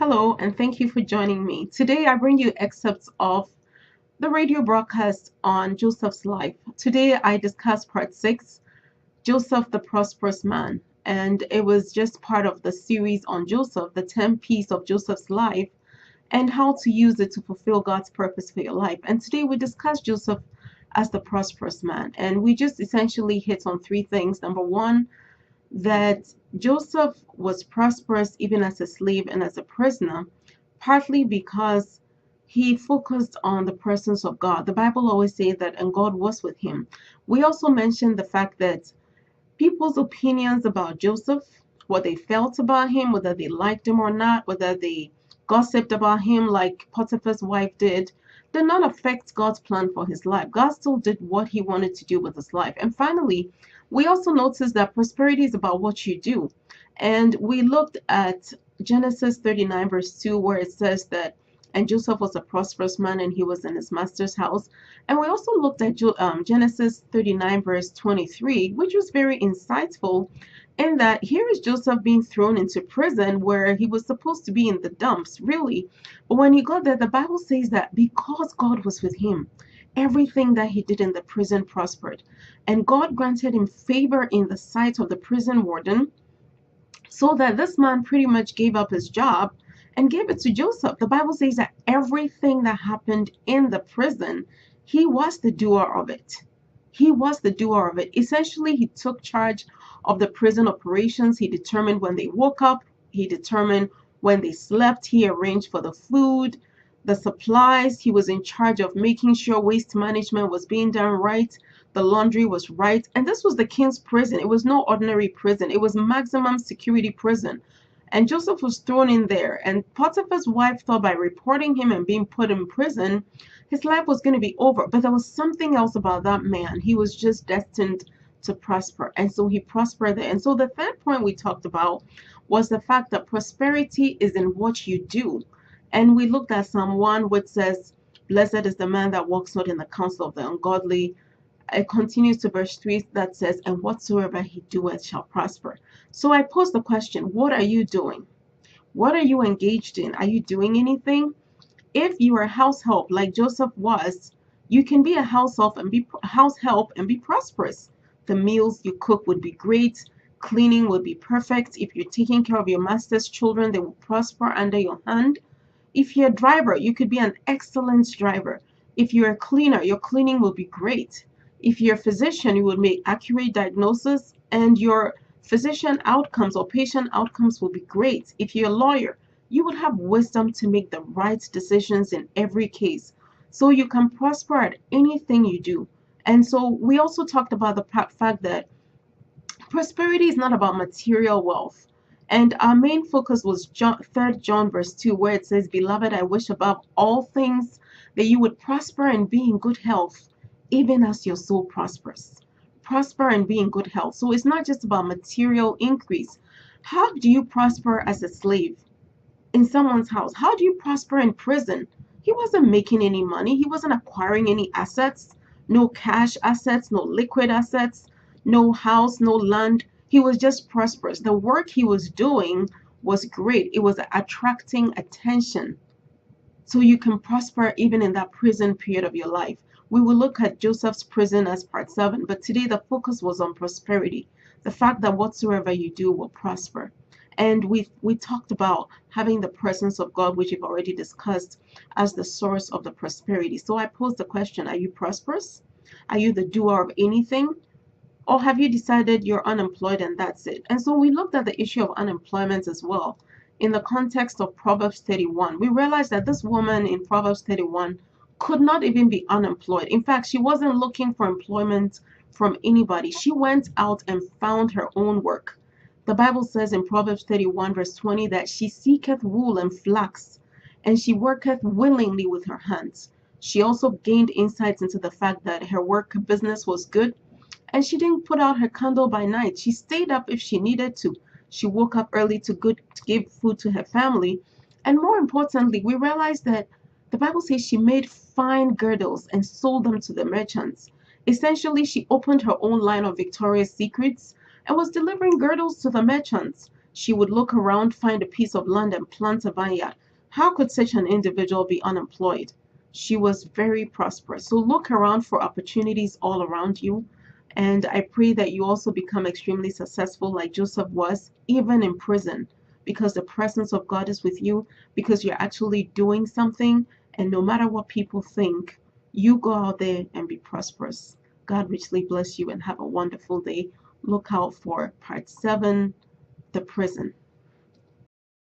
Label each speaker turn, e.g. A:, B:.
A: Hello, and thank you for joining me. Today, I bring you excerpts of the radio broadcast on Joseph's life. Today, I discuss part 6, Joseph the Prosperous Man. And it was just part of the series on Joseph, the 10 piece of Joseph's life, and how to use it to fulfill God's purpose for your life. And today, we discuss Joseph as the prosperous man. And we just essentially hit on three things. Number one, that Joseph was prosperous even as a slave and as a prisoner, partly because he focused on the presence of God. The Bible always says that, and God was with him. We also mentioned the fact that people's opinions about Joseph, what they felt about him, whether they liked him or not, whether they gossiped about him like Potiphar's wife did not affect God's plan for his life. God still did what he wanted to do with his life. And finally, we also noticed that prosperity is about what you do. And we looked at Genesis 39, verse 2, where it says that, and Joseph was a prosperous man and he was in his master's house. And we also looked at Genesis 39, verse 23, which was very insightful in that here is Joseph being thrown into prison where he was supposed to be in the dumps, really. But when he got there, the Bible says that because God was with him, everything that he did in the prison prospered. And God granted him favor in the sight of the prison warden, so that this man pretty much gave up his job and gave it to Joseph. The Bible says that everything that happened in the prison, he was the doer of it. He was the doer of it. Essentially, he took charge of the prison operations. He determined when they woke up. He determined when they slept. He arranged for the food, the supplies. He was in charge of making sure waste management was being done right. The laundry was right. And this was the king's prison. It was no ordinary prison. It was maximum security prison. And Joseph was thrown in there. And Potiphar's wife thought by reporting him and being put in prison, his life was going to be over. But there was something else about that man. He was just destined to prosper. And so he prospered there. And so the third point we talked about was the fact that prosperity is in what you do. And we looked at Psalm 1, which says, "Blessed is the man that walks not in the counsel of the ungodly." It continues to verse 3 that says, "And whatsoever he doeth shall prosper." So I pose the question, what are you doing? What are you engaged in? Are you doing anything? If you are a house help like Joseph was, you can be a house help and be prosperous. The meals you cook would be great. Cleaning would be perfect. If you're taking care of your master's children, they will prosper under your hand. If you're a driver, you could be an excellent driver. If you're a cleaner, your cleaning will be great. If you're a physician, you would make accurate diagnosis and your physician outcomes or patient outcomes will be great. If you're a lawyer, you would have wisdom to make the right decisions in every case. So you can prosper at anything you do. And so we also talked about the fact that prosperity is not about material wealth. And our main focus was 3 John verse 2, where it says, "Beloved, I wish above all things that you would prosper and be in good health, even as your soul prospers." Prosper and be in good health. So it's not just about material increase. How do you prosper as a slave in someone's house? How do you prosper in prison? He wasn't making any money. He wasn't acquiring any assets, no cash assets, no liquid assets, no house, no land. He was just prosperous. The work he was doing was great. It was attracting attention. So you can prosper even in that prison period of your life. We will look at Joseph's prison as part 7, but today the focus was on prosperity. The fact that whatsoever you do will prosper. And we talked about having the presence of God, which we've already discussed, as the source of the prosperity. So I pose the question, are you prosperous? Are you the doer of anything? Or have you decided you're unemployed and that's it? And so we looked at the issue of unemployment as well in the context of Proverbs 31. We realized that this woman in Proverbs 31 could not even be unemployed. In fact, she wasn't looking for employment from anybody. She went out and found her own work. The Bible says in Proverbs 31 verse 20 that she seeketh wool and flax, and she worketh willingly with her hands. She also gained insights into the fact that her work business was good, and she didn't put out her candle by night. She stayed up if she needed to. She woke up early to give food to her family. And more importantly, we realized that the Bible says she made fine girdles and sold them to the merchants. Essentially, she opened her own line of Victoria's Secrets and was delivering girdles to the merchants. She would look around, find a piece of land, and plant a vineyard. How could such an individual be unemployed? She was very prosperous. So look around for opportunities all around you. And I pray that you also become extremely successful like Joseph was, even in prison, because the presence of God is with you, because you're actually doing something. And no matter what people think, you go out there and be prosperous. God richly bless you and have a wonderful day. Look out for part 7, the prison.